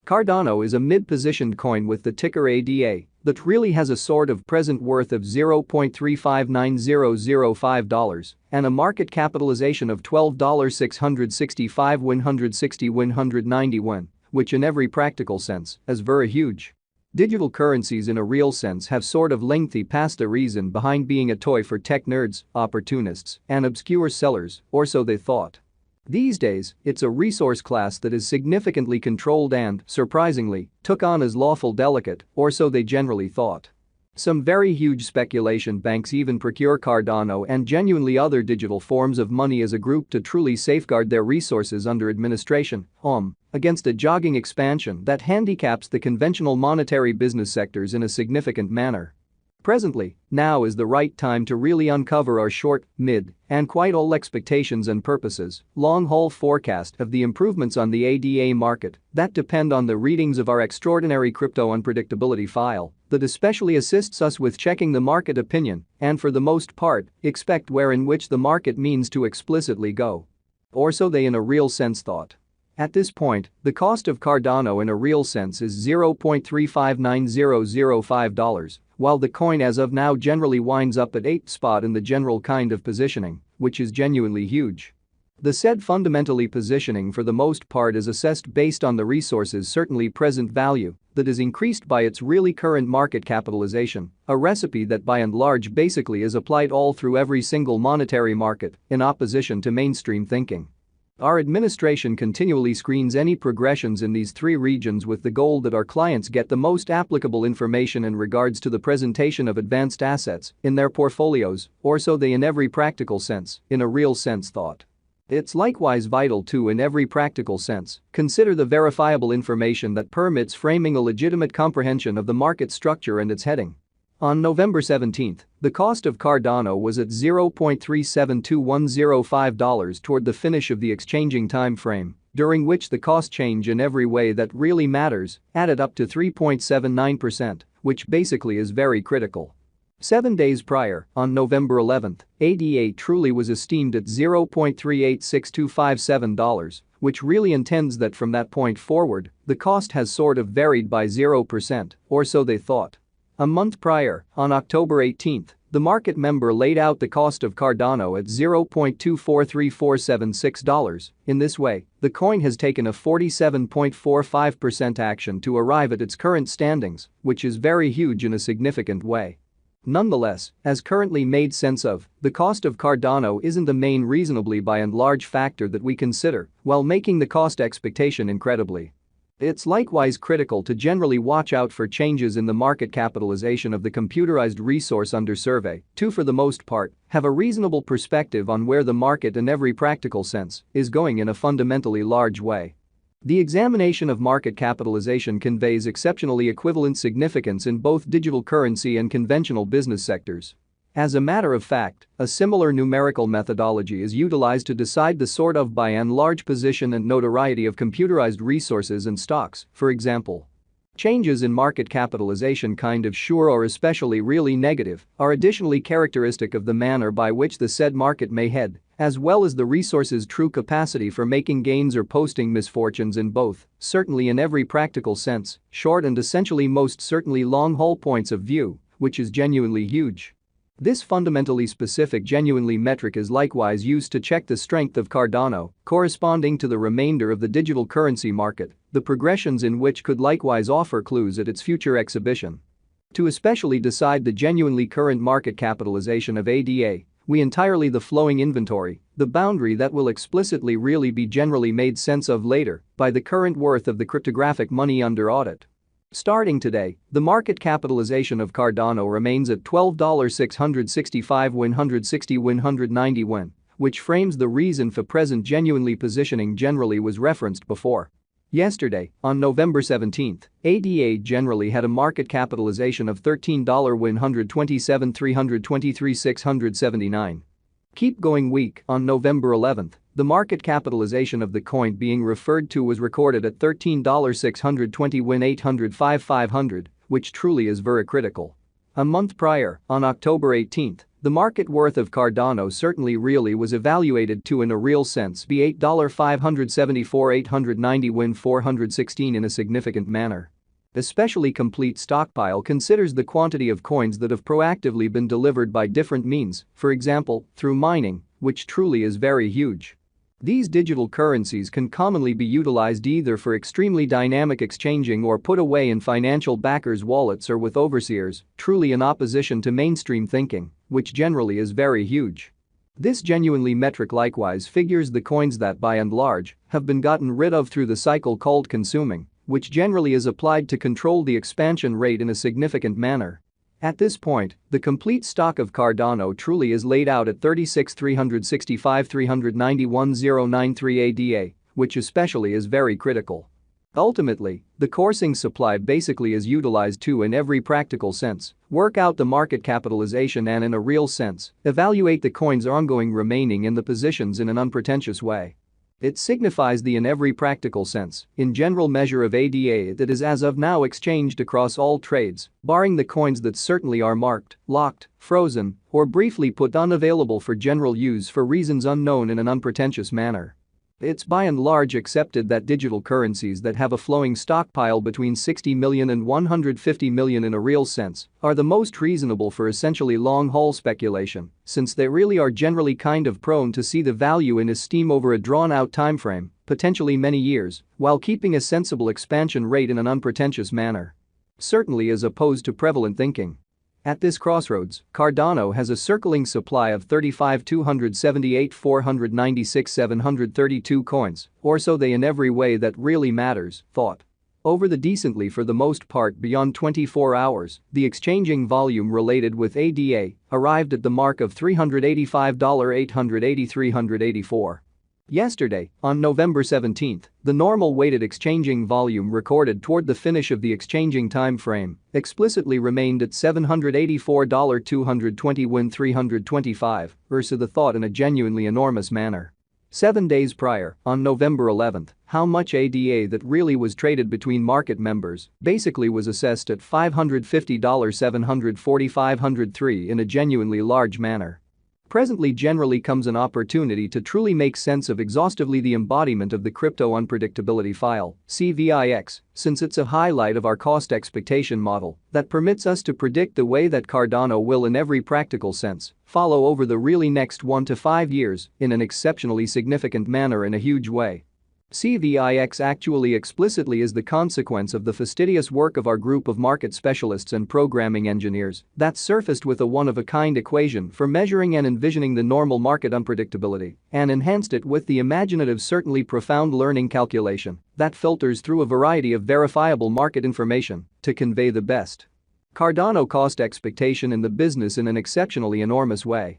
Cardano is a mid-positioned coin with the ticker ADA that really has a sort of present worth of $0.359005 and a market capitalization of $12,665,160,190 which in every practical sense is very huge. Digital currencies in a real sense have sort of lengthy past the reason behind being a toy for tech nerds, opportunists, and obscure sellers, or so they thought. These days, it's a resource class that is significantly controlled and, surprisingly, took on as lawful delicate, or so they generally thought. Some very huge speculation banks even procure Cardano and genuinely other digital forms of money as a group to truly safeguard their resources under administration, against a jogging expansion that handicaps the conventional monetary business sectors in a significant manner. Presently, now is the right time to really uncover our short, mid, and quite all expectations and purposes, long-haul forecast of the improvements on the ADA market that depend on the readings of our extraordinary crypto unpredictability file that especially assists us with checking the market opinion and for the most part, expect where in which the market means to explicitly go. Or so they in a real sense thought. At this point, the cost of Cardano in a real sense is $0.359005, while the coin as of now generally winds up at 8th spot in the general kind of positioning, which is genuinely huge. The said fundamentally positioning for the most part is assessed based on the resource's certainly present value that is increased by its really current market capitalization, a recipe that by and large basically is applied all through every single monetary market in opposition to mainstream thinking. Our administration continually screens any progressions in these three regions with the goal that our clients get the most applicable information in regards to the presentation of advanced assets in their portfolios, or so they in every practical sense, in a real sense thought. It's likewise vital to in every practical sense, consider the verifiable information that permits framing a legitimate comprehension of the market structure and its heading. On November 17, the cost of Cardano was at $0.372105 toward the finish of the exchanging time frame, during which the cost change in every way that really matters added up to 3.79%, which basically is very critical. 7 days prior, on November 11, ADA truly was esteemed at $0.386257, which really intends that from that point forward, the cost has sort of varied by 0%, or so they thought. A month prior, on October 18, the market member laid out the cost of Cardano at $0.243476. In this way, the coin has taken a 47.45% action to arrive at its current standings, which is very huge in a significant way. Nonetheless, as currently made sense of, the cost of Cardano isn't the main reasonably by and large factor that we consider while making the cost expectation incredibly. It's likewise critical to generally watch out for changes in the market capitalization of the computerized resource under survey to for the most part, have a reasonable perspective on where the market in every practical sense is going in a fundamentally large way. The examination of market capitalization conveys exceptionally equivalent significance in both digital currency and conventional business sectors. As a matter of fact, a similar numerical methodology is utilized to decide the sort of by and large position and notoriety of computerized resources and stocks, for example. Changes in market capitalization kind of sure or especially really negative are additionally characteristic of the manner by which the said market may head, as well as the resource's true capacity for making gains or posting misfortunes in both, certainly in every practical sense, short and essentially most certainly long-haul points of view, which is genuinely huge. This fundamentally specific genuinely metric is likewise used to check the strength of Cardano, corresponding to the remainder of the digital currency market, the progressions in which could likewise offer clues at its future exhibition. To especially decide the genuinely current market capitalization of ADA, we entirely the flowing inventory, the boundary that will explicitly really be generally made sense of later by the current worth of the cryptographic money under audit. Starting today, the market capitalization of Cardano remains at $12,665,160,190, which frames the reason for present genuinely positioning generally was referenced before. Yesterday, on November 17, ADA generally had a market capitalization of $13,127,323,679. Keep going week, on November 11, the market capitalization of the coin being referred to was recorded at $13,620,805,500, which truly is very critical. A month prior, on October 18, The market worth of Cardano certainly really was evaluated to in a real sense be $8,574,890 win 416 in a significant manner. Especially complete stockpile considers the quantity of coins that have proactively been delivered by different means, for example, through mining, which truly is very huge. These digital currencies can commonly be utilized either for extremely dynamic exchanging or put away in financial backers' wallets or with overseers, truly in opposition to mainstream thinking, which generally is very huge. This genuinely metric likewise figures the coins that by and large have been gotten rid of through the cycle called consuming, which generally is applied to control the expansion rate in a significant manner. At this point, the complete stock of Cardano truly is laid out at 36,365,391,093 ADA, which especially is very critical. Ultimately, the coursing supply basically is utilized to in every practical sense, work out the market capitalization and in a real sense, evaluate the coins ongoing remaining in the positions in an unpretentious way. It signifies the in every practical sense, in general measure of ADA that is as of now exchanged across all trades, barring the coins that certainly are marked, locked, frozen, or briefly put unavailable for general use for reasons unknown in an unpretentious manner. It's by and large accepted that digital currencies that have a flowing stockpile between 60 million and 150 million in a real sense are the most reasonable for essentially long-haul speculation, since they really are generally kind of prone to see the value in esteem over a drawn-out timeframe, potentially many years, while keeping a sensible expansion rate in an unpretentious manner. Certainly as opposed to prevalent thinking. At this crossroads, Cardano has a circling supply of 35,278,496,732 coins, or so they in every way that really matters, thought. Over the decently for the most part beyond 24 hours, the exchanging volume related with ADA arrived at the mark of $385,883,384. Yesterday, on November 17, the normal weighted exchanging volume recorded toward the finish of the exchanging time frame explicitly remained at $784,220 win 325 versus the thought in a genuinely enormous manner. 7 days prior, on November 11, how much ADA that really was traded between market members basically was assessed at $550,740,503 in a genuinely large manner. Presently generally comes an opportunity to truly make sense of exhaustively the embodiment of the crypto unpredictability file, CVIX, since it's a highlight of our cost expectation model that permits us to predict the way that Cardano will in every practical sense follow over the really next 1 to 5 years in an exceptionally significant manner in a huge way. CVIX actually explicitly is the consequence of the fastidious work of our group of market specialists and programming engineers that surfaced with a one-of-a-kind equation for measuring and envisioning the normal market unpredictability and enhanced it with the imaginative certainly profound learning calculation that filters through a variety of verifiable market information to convey the best Cardano cost expectation in the business in an exceptionally enormous way.